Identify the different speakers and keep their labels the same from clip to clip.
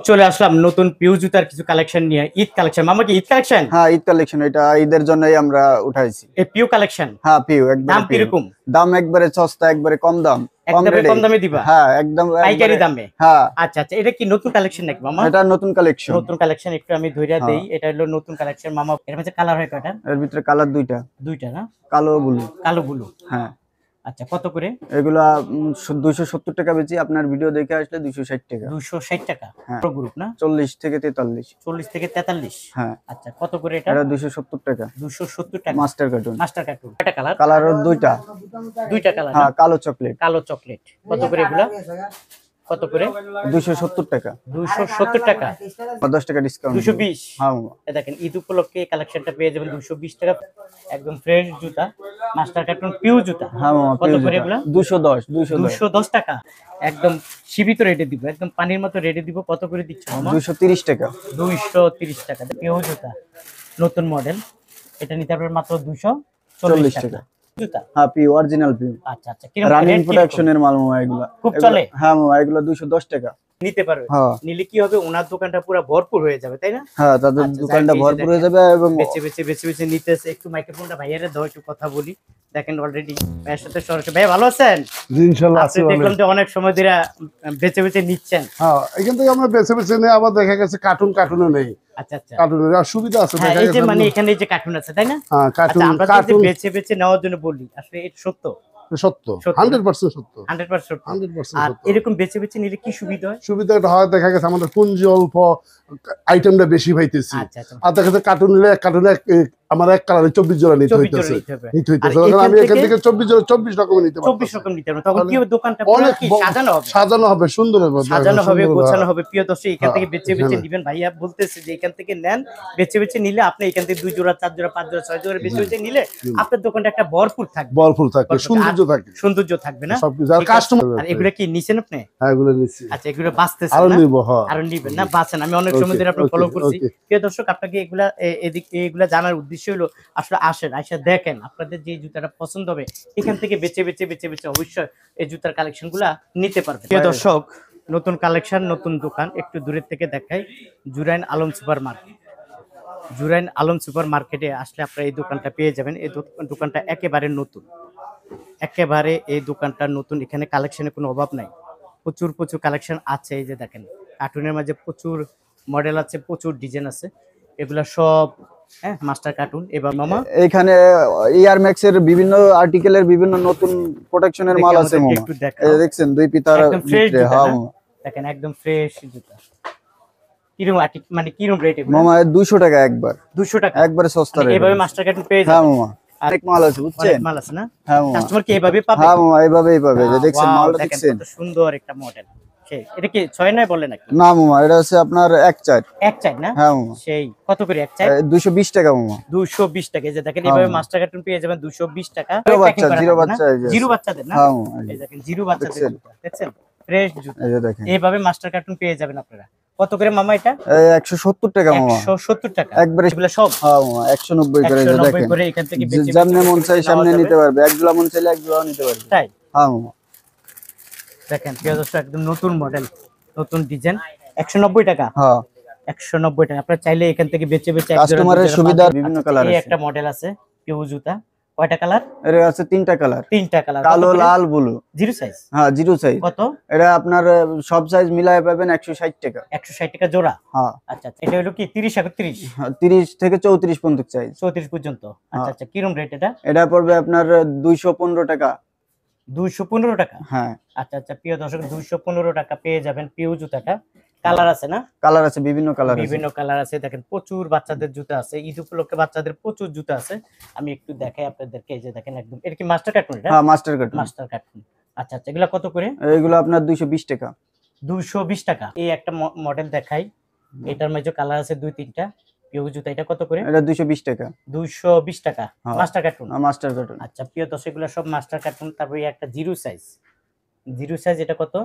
Speaker 1: চলে আসলাম নতুন পিউ জুতার কিছু কালেকশন নিয়ে। ঈদ কালেকশন মামা, কি ঈদ কালেকশন?
Speaker 2: হ্যাঁ, ঈদ কালেকশন, এটা ঈদের জন্যই আমরা উঠাইছি।
Speaker 1: এই পিউ কালেকশন,
Speaker 2: হ্যাঁ পিউ একদম।
Speaker 1: দাম কিরকম?
Speaker 2: দাম একবারে সস্তা, একবারে কম দাম,
Speaker 1: কম দামে দিবা?
Speaker 2: হ্যাঁ একদম
Speaker 1: পাইকারি দামে।
Speaker 2: হ্যাঁ
Speaker 1: আচ্ছা আচ্ছা, এটা কি নতুন কালেকশন নাকি মামা?
Speaker 2: এটা নতুন কালেকশন।
Speaker 1: নতুন কালেকশন একটু আমি ধইরা দেই, এটা হলো নতুন কালেকশন মামা। এর মধ্যে কালার হয় কয়টা?
Speaker 2: এর ভিতরে কালার দুইটা।
Speaker 1: দুইটা না?
Speaker 2: কালো ব্লু।
Speaker 1: কালো ব্লু।
Speaker 2: হ্যাঁ।
Speaker 1: আচ্ছা, কত করে?
Speaker 2: এগুলা 270 টাকা বেচি, আপনার ভিডিও দেখে আসলে 260 টাকা।
Speaker 1: 260 টাকা।
Speaker 2: হ্যাঁ।
Speaker 1: পুরো গ্রুপ না?
Speaker 2: 40 থেকে 43।
Speaker 1: 40 থেকে 43।
Speaker 2: হ্যাঁ।
Speaker 1: আচ্ছা, কত করে এটা?
Speaker 2: এটা 270 টাকা।
Speaker 1: 270 টাকা।
Speaker 2: Master cartoon.
Speaker 1: Master cartoon. কয়টা কালার?
Speaker 2: কালার দুইটা।
Speaker 1: দুইটা কালার।
Speaker 2: হ্যাঁ, কালো চকলেট।
Speaker 1: কালো চকলেট। কত করে এগুলা? কত করে?
Speaker 2: 270 টাকা।
Speaker 1: 270 টাকা।
Speaker 2: 10 টাকা ডিসকাউন্ট।
Speaker 1: 220।
Speaker 2: হ্যাঁ।
Speaker 1: দেখেন ঈদ উপলক্ষে কালেকশনটা পেয়ে যাবেন 220 টাকা। একদম ফ্রেশ জুতা, মাস্টার কার্টুন পিউ জুতা।
Speaker 2: হ্যাঁ,
Speaker 1: কত করে এগুলা?
Speaker 2: 210
Speaker 1: টাকা। একদম সীমিত রেটে দিব, একদম পানির মতো রেটে দিব। কত করে দিচ্ছ মামা?
Speaker 2: 230 টাকা।
Speaker 1: 230 টাকা পিউ জুতা, নতুন মডেল। এটা নিতে পারবেন মাত্র 240 টাকা জুতা।
Speaker 2: হ্যাঁ, পিউ অরিজিনাল পিউ।
Speaker 1: আচ্ছা আচ্ছা, কিরকম
Speaker 2: রানিং
Speaker 1: রেট?
Speaker 2: প্রোডাকশনের মাল মামা এগুলা।
Speaker 1: খুব চলে?
Speaker 2: হ্যাঁ মামা, এগুলা 210 টাকা
Speaker 1: নিতে পারবে।
Speaker 2: হ্যাঁ।
Speaker 1: নিলে কি হবে, ওনার দোকানটা পুরো ভরপুর হয়ে যাবে, তাই না?
Speaker 2: হ্যাঁ, তাদের
Speaker 1: আচ্ছা,
Speaker 2: দোকানটা ভরপুর হয়ে যাবে। এবং
Speaker 1: বেছে নিতেছে। একটু মাইক্রোফোনটা ভাইয়ারে দাও, একটু কথা বলি। দেখেন অলরেডি ভাইয়ের সাথে সরাসরি। ভাই ভালো আছেন?
Speaker 3: জি ইনশাআল্লাহ আছি।
Speaker 1: দেখলাম যে অনেক সময় ধরে বেছে নিচ্ছেন।
Speaker 3: হ্যাঁ, এখান থেকে আমরা বেছে নিয়ে আবার দেখা গেছে কার্টুনও নেই।
Speaker 1: আচ্ছা আচ্ছা,
Speaker 3: কার্টুনের সুবিধা আছে।
Speaker 1: হ্যাঁ, এই যে মানে এখানে এই যে কার্টুন আছে, তাই না?
Speaker 3: হ্যাঁ,
Speaker 1: আমরা যে বেছে নেওয়ার জন্য বলি, আসলে এটা সত্য?
Speaker 3: সত্য, 100% সত্য।
Speaker 1: 100% আর এরকম বেছে নিলে কি সুবিধা হয়?
Speaker 3: সুবিধাটা হয়, দেখা গেছে আমাদের পুঁজি অল্প, আইটেমটা বেশি পাইতেছি।
Speaker 1: আচ্ছা আচ্ছা,
Speaker 3: আর দেখা যাচ্ছে কার্টুনে আমার এক কালারে 24 জোড়া নিতে হইতেছে। আমি এখান থেকে 24 জোড়া 24 রকমের নিতে পারবো।
Speaker 1: 24 রকম নিতে পারবো। তখন কি হবে, দোকানটা পুরো কি সাজানো হবে,
Speaker 3: সুন্দর হবে,
Speaker 1: সাজানো হবে, গোছানো হবে। প্রিয় দর্শক, এখান থেকে বেছে নেবেন। ভাইয়া বলতেছে যে এখান থেকে নেন, বেছে নিলে আপনি এখান থেকে 2 জোড়া 4 জোড়া 5 জোড়া 6 জোড়া বেছে নিলে আপনার দোকানটা একটা ভরপুর থাকবে, সৌন্দর্য থাকবে না? আর এগুলো কি নিছেন আপনি?
Speaker 3: হ্যাঁ, এগুলো নিছি।
Speaker 1: আচ্ছা, এগুলো বাঁচতেছেন
Speaker 3: আরো
Speaker 1: না?
Speaker 3: নিব। হ্যাঁ,
Speaker 1: আরো নিবেন না? বাঁচেন। আমি অনেক সময় ধরে আপনাকে ফলো করছি। প্রিয় দর্শক, আপনাকে এগুলা জানার উদ্দেশ্য হলো আসলে আসেন, আইসা দেখেন, আপনাদের যে জুতাটা পছন্দ হবে এখান থেকে বেছে অবশ্যই এই জুতার কালেকশন গুলা নিতে পারবেন। প্রিয় দর্শক, নতুন কালেকশন, নতুন দোকান, একটু দূরের থেকে দেখাই। Jurain Alam super market. Jurain Alam super মার্কেটে আসলে আপনারা এই দোকানটা পেয়ে যাবেন। এই দোকানটা একেবারে নতুন, একেবারে এই দোকানটা নতুন। এখানে কালেকশনের কোনো অভাব নাই, প্রচুর কালেকশন আছে। এই যে দেখেন, কার্টুনের মাঝে প্রচুর মডেল আছে, প্রচুর ডিজাইন আছে। এগুলা সব মাস্টার কার্টুন। এবার মামা
Speaker 2: এখানে এয়ার ম্যাক্স এর বিভিন্ন আর্টিকেলের বিভিন্ন নতুন প্রোটেকশনের মাল আছে মামা। এই দেখছেন দুই পিতার ভিতরে। হ্যাঁ মামা,
Speaker 1: দেখেন একদম ফ্রেশ জুতা। কিরকম মানে কিরকম রেট এগুলো?
Speaker 2: মামা 200 টাকা একবার।
Speaker 1: 200 টাকা
Speaker 2: একবারে সস্তা রেট।
Speaker 1: এভাবে মাস্টার কার্টুন পেয়ে যাবেন।
Speaker 2: হ্যাঁ মামা, অনেক মাল আছে বুঝছেন?
Speaker 1: মাল আছে না?
Speaker 2: হ্যাঁ মামা,
Speaker 1: কাস্টমার কি এভাবে পাবে?
Speaker 2: হ্যাঁ মামা, এইভাবেই পাবে। যে দেখছেন মালটা, দেখছেন
Speaker 1: কত সুন্দর একটা মডেল। এটা কি 6 বলে নাকি?
Speaker 2: না মামা, এটা হচ্ছে আপনার 1/4
Speaker 1: না?
Speaker 2: হ্যাঁ মামা।
Speaker 1: সেই কত করে 1/4?
Speaker 2: 220 টাকা মামা।
Speaker 1: 220 টাকা। এই যে দেখেন, এভাবে মাস্টার কার্টুন পেয়ে যাবেন 220 টাকা। জিরো বাচ্চাদের না?
Speaker 2: হ্যাঁ মামা,
Speaker 1: এই দেখেন জিরো বাচ্চাদের জুতা, দেখছেন ফ্রেশ জুতা।
Speaker 2: এই যে দেখেন,
Speaker 1: এইভাবে মাস্টার কার্টুন পেয়ে যাবেন আপনারা। কত করে মামা এটা?
Speaker 2: 170 টাকা মামা।
Speaker 1: 170 টাকা
Speaker 2: একবারে
Speaker 1: এগুলা সব?
Speaker 2: হ্যাঁ মামা, 190 করে। এই যে দেখেন,
Speaker 1: করে এখান থেকে
Speaker 2: যেমন মন চাই সামনে নিতে পারবে, এক জোড়া মন চাইলে এক জোড়া নিতে পারবে।
Speaker 1: তাই?
Speaker 2: হ্যাঁ মামা,
Speaker 1: দেখেন প্রিয় দর্শক, একদম নতুন মডেল, নতুন ডিজাইন। 190 টাকা।
Speaker 2: হ্যাঁ,
Speaker 1: 190 টাকা। আপনারা চাইলে এখান থেকে বেচে
Speaker 2: কাস্টমারের সুবিধা বিভিন্ন কালার আছে।
Speaker 1: এই একটা মডেল আছে পিউ জুতা। কয়টা কালার?
Speaker 2: এর আছে 3টা কালার।
Speaker 1: 3টা কালার,
Speaker 2: কালো, লাল, ব্লু।
Speaker 1: Zero size?
Speaker 2: হ্যাঁ, জিরো সাইজ।
Speaker 1: কত?
Speaker 2: এটা আপনার সব সাইজ মিলায় পাবেন 160 টাকা।
Speaker 1: 160 টাকা জোড়া?
Speaker 2: হ্যাঁ।
Speaker 1: আচ্ছা আচ্ছা, এটা হলো কি 30 31?
Speaker 2: 30 থেকে 34 পর্যন্ত সাইজ।
Speaker 1: 34 পর্যন্ত। আচ্ছা আচ্ছা, কিরকম রেট এটা?
Speaker 2: এটা পড়বে আপনার 215 টাকা।
Speaker 1: 215 টাকা?
Speaker 2: হ্যাঁ।
Speaker 1: আচ্ছা আচ্ছা, প্রিয় দর্শক, 215 টাকা পেয়ে যাবেন পিউ জুতাটা। কালার আছে না?
Speaker 2: কালার আছে, বিভিন্ন কালার আছে।
Speaker 1: বিভিন্ন কালার আছে। দেখেন প্রচুর বাচ্চাদের জুতা আছে, ঈদ উপলক্ষে বাচ্চাদের প্রচুর জুতা আছে। আমি একটু দেখাই আপনাদেরকে। এই যে দেখেন, একদম এটা কি মাস্টার কার্টুন? এটা
Speaker 2: হ্যাঁ, মাস্টার কার্টুন।
Speaker 1: Master cartoon. আচ্ছা আচ্ছা, এগুলা কত করে?
Speaker 2: এগুলো আপনার 220 টাকা।
Speaker 1: 220 টাকা। এই একটা মডেল দেখাই, এটার মধ্যে কালার আছে 2-3টা। পিউ জুতা এটা কত করে?
Speaker 2: এটা 220 টাকা।
Speaker 1: 220 টাকা মাস্টার কার্টুন।
Speaker 2: Master cartoon.
Speaker 1: আচ্ছা প্রিয় দর্শক, এগুলো সব মাস্টার কার্টুন। তারপরে একটা জিরো সাইজ। জিরো সাইজ এটা কত?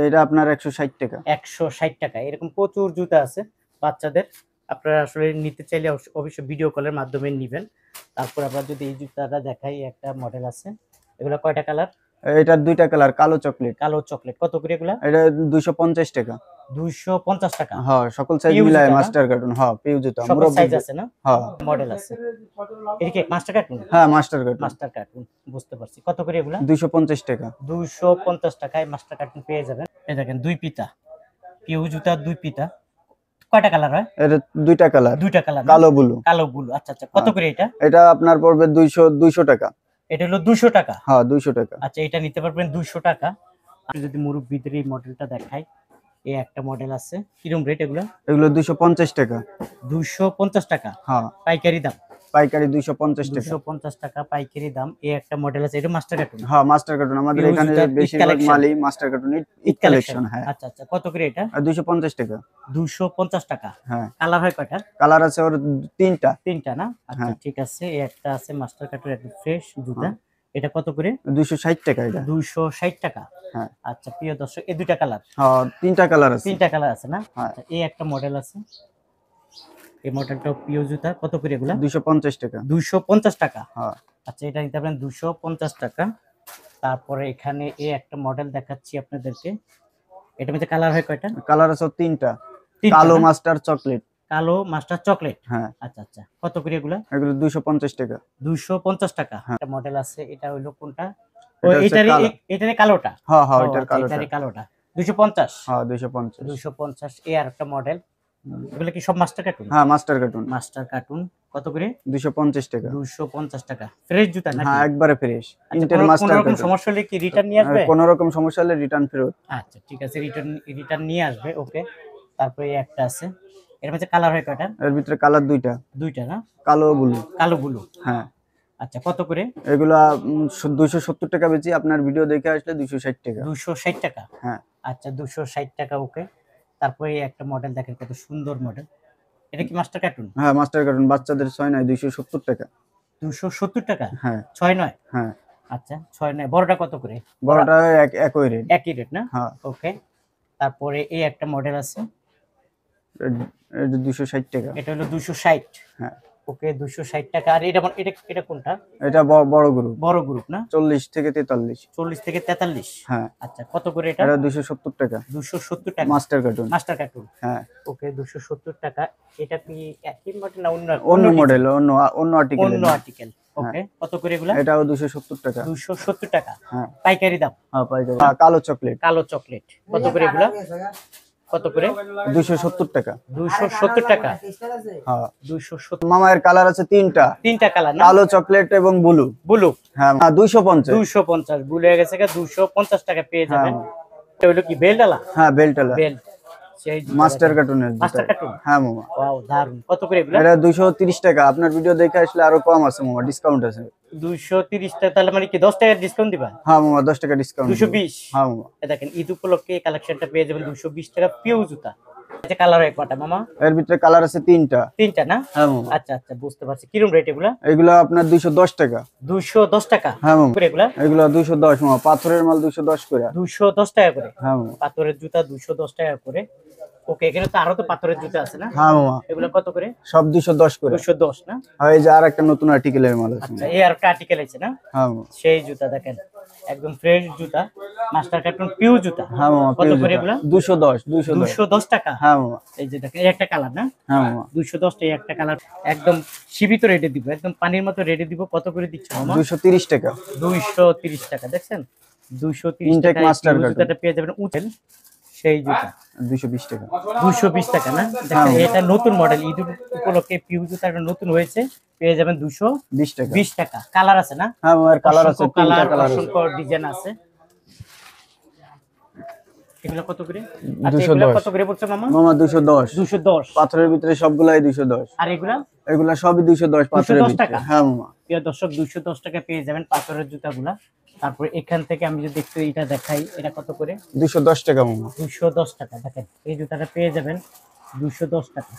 Speaker 2: এটা আপনার 160 টাকা।
Speaker 1: 160 টাকা। এরকম প্রচুর জুতা আছে বাচ্চাদের। আপনারা আসলে নিতে চাইলে অবশ্যই ভিডিও কলের মাধ্যমে নেবেন। তারপর আপনারা যদি এই জুতাটা দেখাই, একটা মডেল আছে। এগুলো কয়টা কালার?
Speaker 2: এটা দুইটা কালার, কালো চকলেট।
Speaker 1: কালো চকলেট কত করে এগুলা?
Speaker 2: এটা 250 টাকা।
Speaker 1: 250 টাকা।
Speaker 2: হ্যাঁ, সকল সাইজ মিলায় মাস্টার কার্টুন। হ্যাঁ, পিউ জুতা
Speaker 1: সকল সাইজ আছে না?
Speaker 2: হ্যাঁ,
Speaker 1: মডেল আছে। এটা কি মাস্টার কার্টুন?
Speaker 2: হ্যাঁ, মাস্টার কার্টুন।
Speaker 1: মাস্টার কার্টুন, বুঝতে পারছি। কত করে এগুলা?
Speaker 2: 250 টাকা।
Speaker 1: 250 টাকায় মাস্টার কার্টুন পেয়ে যাবেন। এই দেখেন দুই পিতা পিউ জুতা, দুই পিতা। কয়টা কালার হয়?
Speaker 2: এটা দুইটা কালার।
Speaker 1: দুইটা কালার,
Speaker 2: কালো ব্লু।
Speaker 1: কালো ব্লু। আচ্ছা আচ্ছা, কত করে এটা?
Speaker 2: এটা আপনার পড়বে 200 টাকা।
Speaker 1: এটা হলো 200 টাকা।
Speaker 2: হ্যাঁ, 200 টাকা।
Speaker 1: আচ্ছা, এটা নিতে পারবেন 200 টাকা। আপনি যদি মুরব্বিদের এই মডেলটা দেখাই, এই একটা মডেল আছে। কিরকম রেট এগুলো?
Speaker 2: এগুলো 250 টাকা।
Speaker 1: 250 টাকা।
Speaker 2: হ্যাঁ,
Speaker 1: পাইকারি দাম।
Speaker 2: পাইকারি 250 টাকা।
Speaker 1: 250 টাকা পাইকারি দাম। এই একটা মডেল আছে, এটা মাস্টার কার্টুন।
Speaker 2: হ্যাঁ, মাস্টার কার্টুন। আমাদের এখানে বেশিরভাগ মালই মাস্টার কার্টুন, ঈদ কালেকশন। হ্যাঁ।
Speaker 1: আচ্ছা আচ্ছা, কত করে এটা?
Speaker 2: 250 টাকা।
Speaker 1: 250 টাকা।
Speaker 2: হ্যাঁ।
Speaker 1: কালার হয় কয়টা?
Speaker 2: কালার আছে ওর তিনটা।
Speaker 1: তিনটা না? আচ্ছা, ঠিক আছে। এই একটা আছে মাস্টার কার্টুন, একটা ফ্রেশ জুতা। এটা কত করে?
Speaker 2: 260 টাকা এটা।
Speaker 1: 260 টাকা।
Speaker 2: হ্যাঁ।
Speaker 1: আচ্ছা, প্রিয় দর্শক, এই দুইটা কালার।
Speaker 2: হ্যাঁ, তিনটা কালার আছে।
Speaker 1: তিনটা কালার আছে না?
Speaker 2: হ্যাঁ।
Speaker 1: আচ্ছা, এই একটা মডেল আছে। এই মডেলটা পিও জুতা। কত করে এগুলা?
Speaker 2: 250 টাকা।
Speaker 1: 250 টাকা।
Speaker 2: হ্যাঁ।
Speaker 1: আচ্ছা, এটা নিতে পারেন 250 টাকা। তারপরে এখানে এই একটা মডেল দেখাচ্ছি আপনাদেরকে। এটার মধ্যে কালার হয় কয়টা?
Speaker 2: কালার আছে তিনটা।
Speaker 1: তিনটা
Speaker 2: কালো
Speaker 1: না?
Speaker 2: Master chocolate.
Speaker 1: কালো মাস্টার চকলেট।
Speaker 2: হ্যাঁ।
Speaker 1: আচ্ছা আচ্ছা, কত করে এগুলা?
Speaker 2: এগুলো 250 টাকা।
Speaker 1: 250 টাকা।
Speaker 2: হ্যাঁ।
Speaker 1: একটা মডেল আছে, এটা হইলো কোনটা?
Speaker 2: এটা হচ্ছে
Speaker 1: এটারই কালোটা।
Speaker 2: হ্যাঁ, হ্যাঁ,
Speaker 1: ও,
Speaker 2: এটার
Speaker 1: আচ্ছা,
Speaker 2: কালোটা।
Speaker 1: এটারই কালোটা। 250।
Speaker 2: হ্যাঁ, 250।
Speaker 1: 250 এই আর একটা মডেল। এগুলো কি সব মাস্টার কার্টুন?
Speaker 2: হ্যাঁ, মাস্টার কার্টুন।
Speaker 1: Master cartoon. কত করে?
Speaker 2: 250 টাকা।
Speaker 1: 250 টাকা। ফ্রেশ জুতা নাকি?
Speaker 2: হ্যাঁ, একবারে ফ্রেশ।
Speaker 1: আচ্ছা,
Speaker 2: ইন্টেল
Speaker 1: কোনো
Speaker 2: মাস্টার
Speaker 1: রকম
Speaker 2: কার্টুন।
Speaker 1: সমস্যা হলে কি রিটার্ন নিয়ে আসবে?
Speaker 2: কোনো রকম সমস্যা হলে রিটার্ন ফেরত।
Speaker 1: আচ্ছা, ঠিক আছে, রিটার্ন নিয়ে আসবে। ওকে। তারপরে এই একটা আছে। এর মধ্যে কালার হয় কয়টা?
Speaker 2: এর ভিতরে কালার দুইটা।
Speaker 1: দুইটা না?
Speaker 2: কালো ব্লু।
Speaker 1: কালো ব্লু।
Speaker 2: হ্যাঁ।
Speaker 1: আচ্ছা, কত করে?
Speaker 2: এগুলা 270 টাকা বেচি। আপনার ভিডিও দেখে আসলে 260 টাকা।
Speaker 1: 260 টাকা।
Speaker 2: হ্যাঁ।
Speaker 1: আচ্ছা, 260 টাকা। ওকে। তারপরে এই একটা মডেল দেখেন, কত সুন্দর মডেল। এটা কি মাস্টার কার্টুন?
Speaker 2: হ্যাঁ, মাস্টার কার্টুন। বাচ্চাদের 6 270 টাকা।
Speaker 1: 270 টাকা।
Speaker 2: হ্যাঁ।
Speaker 1: 6
Speaker 2: হ্যাঁ।
Speaker 1: আচ্ছা, 6 বড়টা কত করে?
Speaker 2: বড়টা একই রেট।
Speaker 1: একই রেট না?
Speaker 2: হ্যাঁ।
Speaker 1: ওকে। তারপরে এই একটা মডেল আছে।
Speaker 2: এটা 260 টাকা।
Speaker 1: এটা হলো 260।
Speaker 2: হ্যাঁ।
Speaker 1: ওকে, 260 টাকা। আর এটা কোনটা?
Speaker 2: এটা বড় গ্রুপ।
Speaker 1: বড় গ্রুপ না?
Speaker 2: 40 থেকে 43।
Speaker 1: 40 থেকে 43।
Speaker 2: হ্যাঁ।
Speaker 1: আচ্ছা, কত করে এটা?
Speaker 2: এটা 270 টাকা।
Speaker 1: 270 টাকা।
Speaker 2: Master cartoon.
Speaker 1: Master cartoon.
Speaker 2: হ্যাঁ।
Speaker 1: ওকে, 270 টাকা। এটা কি একই মডেল না
Speaker 2: অন্য মডেল, অন্য আর্টিকেল।
Speaker 1: অন্য আর্টিকেল। ওকে, কত করে এগুলা?
Speaker 2: এটাও 270 টাকা।
Speaker 1: 270 টাকা।
Speaker 2: হ্যাঁ।
Speaker 1: পাইকারি দাম।
Speaker 2: হ্যাঁ, পাইকারি। কালো চকলেট।
Speaker 1: কালো চকলেট কত করে এগুলা? কত করে?
Speaker 2: 270 টাকা।
Speaker 1: 270 টাকা।
Speaker 2: হ্যাঁ।
Speaker 1: 270।
Speaker 2: মামায়ের কালার আছে তিনটা।
Speaker 1: তিনটা কালার না?
Speaker 2: কালো চকলেট এবং ব্লু।
Speaker 1: ব্লু।
Speaker 2: হ্যাঁ, 250।
Speaker 1: 250 ভুল হয়ে গেছে, 250 টাকা পেয়ে যাবেন। এটা হলো কি বেল্টওয়ালা?
Speaker 2: হ্যাঁ, বেল্টওয়ালা।
Speaker 1: বেল্ট। সেই
Speaker 2: মাস্টার কার্টুনের।
Speaker 1: Master cartoon.
Speaker 2: হ্যাঁ মামা।
Speaker 1: ওয়াও, দারুন। কত করে এগুলা?
Speaker 2: এটা 230 টাকা। আপনার ভিডিও দেখে আসলে আরো কম আছে মামা, ডিসকাউন্ট আছে।
Speaker 1: 230 টাকা। তাহলে মানে কি 10 টাকা ডিসকাউন্ট দিবা?
Speaker 2: হ্যাঁ মামা, 10 টাকা ডিসকাউন্ট।
Speaker 1: 220।
Speaker 2: হ্যাঁ মামা।
Speaker 1: দেখেন, ঈদ উপলক্ষে এই কালেকশনটা পেয়ে যাবেন 220 টাকা পিও জুতা। আচ্ছা, কালার হয় কয়টা মামা?
Speaker 2: এর ভিতরে কালার আছে তিনটা।
Speaker 1: তিনটা না?
Speaker 2: হ্যাঁ মামা।
Speaker 1: আচ্ছা আচ্ছা, বুঝতে পারছি। কিরকম রেট এগুলা?
Speaker 2: এগুলো আপনার 210 টাকা।
Speaker 1: 210 টাকা।
Speaker 2: হ্যাঁ মামা।
Speaker 1: করে এগুলা?
Speaker 2: এগুলো 210 মামা। পাথরের মাল 210 করে।
Speaker 1: 210 টাকা করে।
Speaker 2: হ্যাঁ মামা।
Speaker 1: পাথরের জুতা 210 টাকা করে। ওকে, এখানে তো আরো তো পাথরের জুতা আছে না?
Speaker 2: হ্যাঁ মামা।
Speaker 1: এগুলো কত করে?
Speaker 2: সব 210 করে।
Speaker 1: 210 না?
Speaker 2: আর এই যে আরেকটা নতুন আর্টিকেলের মাল আছে।
Speaker 1: আচ্ছা, এই আর একটা আর্টিকেল আছে না?
Speaker 2: হ্যাঁ মামা।
Speaker 1: সেই জুতা দেখেন, একদম ফ্রেশ জুতা, মাস্টার কার্টুন পিউ জুতা।
Speaker 2: হ্যাঁ মামা।
Speaker 1: কত করে এগুলা?
Speaker 2: 210।
Speaker 1: 210 টাকা।
Speaker 2: হ্যাঁ মামা।
Speaker 1: এই যে দেখেন, এই একটা কালার না?
Speaker 2: হ্যাঁ মামা।
Speaker 1: 210 টাকা একটা কালার, একদম সীমিত রেটে দিব, একদম পানির মতো রেটে দিব। কত করে দিচ্ছ মামা?
Speaker 2: 230 টাকা।
Speaker 1: 230 টাকা। দেখছেন, 230
Speaker 2: ইনটেক
Speaker 1: টাকা
Speaker 2: মাস্টার কার্টুন।
Speaker 1: জুতাটা পেয়ে যাবেন। উঠেন সেই জুতা
Speaker 2: 220 টাকা।
Speaker 1: 220 টাকা না? দেখেন, এটা নতুন মডেল, ঈদ উপলক্ষে পিউ জুতাটা নতুন হয়েছে, পেয়ে যাবেন 220
Speaker 2: টাকা।
Speaker 1: 20 টাকা। কালার আছে না?
Speaker 2: হ্যাঁ মামার কালার আছে, তিনটা
Speaker 1: কালার,
Speaker 2: কালার আছে।
Speaker 1: অসংখ্য ডিজাইন আছে। এগুলো কত করে?
Speaker 2: 210
Speaker 1: কত করে বলছো মামা?
Speaker 2: মামা 210।
Speaker 1: 210।
Speaker 2: পাথরের ভিতরে সবগুলাই 210।
Speaker 1: আর এগুলা?
Speaker 2: এগুলা সবই 210 পাথরের
Speaker 1: 210
Speaker 2: ভিতরে।
Speaker 1: টাকা।
Speaker 2: হ্যাঁ মামা।
Speaker 1: প্রিয় দর্শক, 210 টাকা পেয়ে যাবেন পাথরের জুতাগুলা। তারপরে এখান থেকে আমি যদি একটু এটা দেখাই, এটা কত করে?
Speaker 2: 210 টাকা মামা।
Speaker 1: 210 টাকা। দেখেন, এই জুতাটা পেয়ে যাবেন 210 টাকা।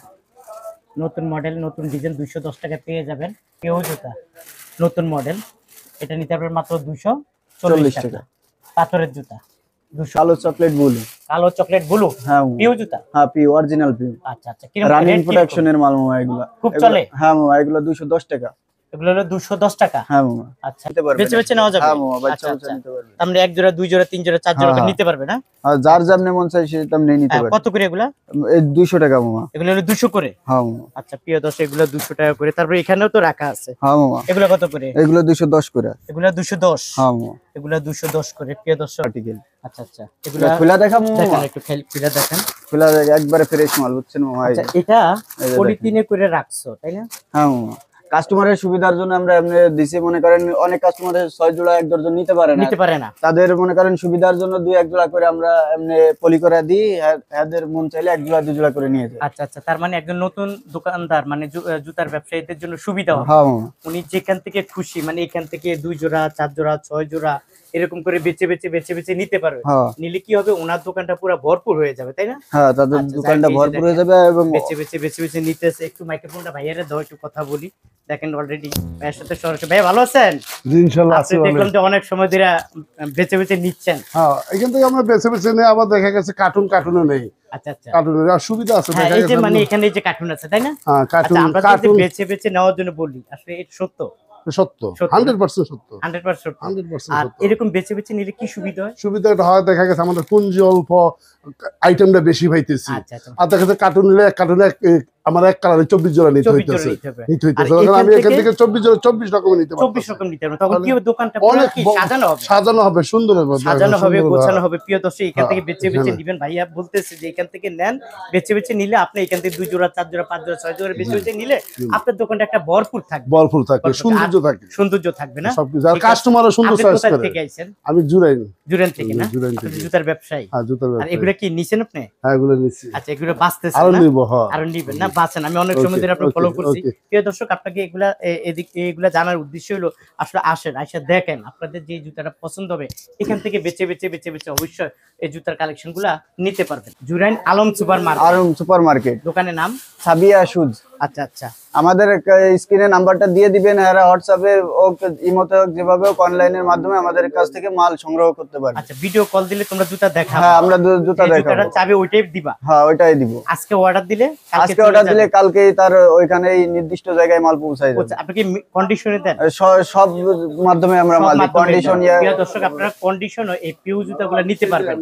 Speaker 1: নতুন মডেল, নতুন ডিজাইন, 210 টাকা পেয়ে যাবেন। কেউ জুতা নতুন মডেল, এটা নিতে পারবেন মাত্র 240 টাকা। পাথরের জুতা 200।
Speaker 2: কালো চকলেট ব্লু।
Speaker 1: কালো চকলেট ব্লু।
Speaker 2: হ্যাঁ মামা।
Speaker 1: পিউ জুতা।
Speaker 2: হ্যাঁ, পিউ, অরিজিনাল পিউ।
Speaker 1: আচ্ছা আচ্ছা, কিরকম
Speaker 2: রানিং
Speaker 1: রেট?
Speaker 2: প্রোডাকশনের মাল মামা এগুলা।
Speaker 1: খুব চলে।
Speaker 2: হ্যাঁ মামা, এগুলা 210 টাকা।
Speaker 1: এগুলো হলো 210 টাকা।
Speaker 2: হ্যাঁ মামা,
Speaker 1: আচ্ছা,
Speaker 2: নিতে পারবেন।
Speaker 1: বেচে বেচে নেওয়া যাবে।
Speaker 2: হ্যাঁ মামা, বাচ্চা
Speaker 1: আচ্ছা,
Speaker 2: বাচ্চা
Speaker 1: আচ্ছা।
Speaker 2: নিতে পারবেন।
Speaker 1: আমরা 1 জোড়া 2 জোড়া 3 জোড়া 4 জোড়া করে নিতে পারবে না?
Speaker 2: আর যার যেমন মন চাই সে তেমনি নিতে পারবে।
Speaker 1: কত করে এগুলা?
Speaker 2: এই 200 টাকা মামা।
Speaker 1: এগুলো হলো 200 করে।
Speaker 2: হ্যাঁ মামা।
Speaker 1: আচ্ছা প্রিয় দর্শক, এগুলো 200 টাকা করে। তারপর এখানেও তো রাখা আছে।
Speaker 2: হ্যাঁ মামা।
Speaker 1: এগুলো কত করে?
Speaker 2: এগুলো 210 করে।
Speaker 1: এগুলো 210।
Speaker 2: হ্যাঁ মামা।
Speaker 1: এগুলো 210 করে প্রিয় দর্শক।
Speaker 2: আর্টিকেল।
Speaker 1: আচ্ছা আচ্ছা, এগুলো
Speaker 2: খোলা দেখাবো মামা?
Speaker 1: দেখেন একটু খোলা দেখেন।
Speaker 2: খোলা একবারে ফ্রেশ মাল, বুঝছেন মামা?
Speaker 1: আচ্ছা, এটা পলিথিনে করে রাখছো তাই না?
Speaker 2: হ্যাঁ মামা, কাস্টমারের সুবিধার জন্য আমরা এমনি দিছি। মনে করেন অনেক কাস্টমারের 6 জোড়া 1 দর্জন নিতে পারে না, তাদের মনে করেন সুবিধার জন্য 2-1 জোড়া করে আমরা এমনি পলি করে দিই। এদের মন চাইলে 1 জোড়া 2 জোড়া করে নিয়ে যায়।
Speaker 1: আচ্ছা আচ্ছা, তার মানে একজন নতুন দোকানদার মানে জুতার ব্যবসায়ীদের জন্য সুবিধা হবে।
Speaker 2: হ্যাঁ মামা।
Speaker 1: উনি যেখান থেকে খুশি মানে এখান থেকে 2 জোড়া 4 জোড়া 6 জোড়া এরকম করে বেচে বেচে নিতে পারবে। নিলে কি হবে, ওনার দোকানটা পুরো ভরপুর হয়ে যাবে তাই না?
Speaker 2: হ্যাঁ, তাদের দোকানটা ভরপুর হয়ে যাবে। এবং
Speaker 1: বেচে নিতেছে। একটু মাইক্রোফোনটা ভাইয়ারে দাও, একটু কথা বলি। দেখেন অলরেডি ভাইয়ের সাথে সরাসরি। ভাই ভালো আছেন?
Speaker 3: ইনশাআল্লাহ আছি।
Speaker 1: দেখলাম যে অনেক সময় ধরে বেচে নিচ্ছেন।
Speaker 3: হ্যাঁ, এখান থেকে আমরা বেছে নিয়ে আবার দেখা গেছে কার্টুনও নেই।
Speaker 1: আচ্ছা আচ্ছা,
Speaker 3: কার্টুনের সুবিধা আছে।
Speaker 1: হ্যাঁ, এই যে মানে এখানে এই যে কার্টুন আছে তাই না?
Speaker 3: হ্যাঁ, কার্টুন।
Speaker 1: আমরা যে বেচে নেওয়ার জন্য বলি, আসলে এটা সত্য?
Speaker 3: সত্য, 100% সত্য।
Speaker 1: 100%। আর এরকম বেচে নিলে কি সুবিধা হয়?
Speaker 3: সুবিধাটা হয় দেখা গেছে আমাদের পুঁজি অল্প, আইটেমটা বেশি পাইতেছি।
Speaker 1: আচ্ছা আচ্ছা,
Speaker 3: আর দেখা যাচ্ছে কার্টুনে আমার এক কালারে 24 জোড়া নিতে হইতেছে। আমি এখান থেকে 24 রকমের নিতে পারবো।
Speaker 1: 24 রকম নিতে পারবো। তখন কি হবে, দোকানটা পুরো কি সাজানো হবে,
Speaker 3: সুন্দর হবে,
Speaker 1: গোছানো হবে। প্রিয় দর্শক, এখান থেকে বেচে নিবেন। ভাইয়া বলতেছে যে এখান থেকে নেন, বেচে নিলে আপনি এখান থেকে 2 জোড়া 4 জোড়া 5 জোড়া 6 জোড়া বেচে নিলে আপনার দোকানটা একটা ভরপুর থাকবে, সৌন্দর্য থাকবে না?
Speaker 3: সবকিছু। আর কাস্টমারও সুন্দর চয়েস করে।
Speaker 1: থেকে আইছেন?
Speaker 3: আমি জুরাইন
Speaker 1: থেকে না? জুতার ব্যবসায়ী।
Speaker 3: হ্যাঁ, জুতার ব্যবসায়ী।
Speaker 1: আর এগুলা কি নিছেন আপনি?
Speaker 3: হ্যাঁ, এগুলো নিছি।
Speaker 1: আচ্ছা, এগুলো বাঁচতেছেন
Speaker 3: আরো
Speaker 1: না?
Speaker 3: নিব। হ্যাঁ,
Speaker 1: আরো নিবেন না? বাঁচেন। আমি অনেক সময় ধরে আপনাকে ফলো করছি। প্রিয় দর্শক, আপনাকে এগুলা জানার উদ্দেশ্য হলো আসলে আসেন, আইসা দেখেন আপনাদের যে জুতাটা পছন্দ হবে এখান থেকে বেচে অবশ্যই এই জুতার কালেকশন গুলা নিতে পারবেন। Jurain Alam super market. দোকানের নাম
Speaker 2: সাবিয়া শুজ।
Speaker 1: আচ্ছা আচ্ছা,
Speaker 2: আমাদের স্ক্রিনে নাম্বারটা দিয়ে দিবেন। এরা হোয়াটসঅ্যাপে হোক, ইমোতে হোক, যেভাবে হোক অনলাইনের মাধ্যমে আমাদের কাছ থেকে মাল সংগ্রহ করতে পারবে।
Speaker 1: আচ্ছা, ভিডিও কল দিলে তোমরা জুতা দেখাবে?
Speaker 2: হ্যাঁ, আমরা জুতা দেখাবো।
Speaker 1: জুতাটা চাবে ওইটাই দিবা?
Speaker 2: হ্যাঁ, ওইটাই দিব।
Speaker 1: আজকে অর্ডার দিলে
Speaker 2: কালকেই তার ওইখানেই নির্দিষ্ট জায়গায় মাল পৌঁছায় যাবে।
Speaker 1: আপনি কি কন্ডিশনে দেন?
Speaker 2: সব মাধ্যমে আমরা মাল দিই। কন্ডিশন।
Speaker 1: দর্শক, আপনারা কন্ডিশন এই পিউ জুতাগুলো নিতে পারবেন।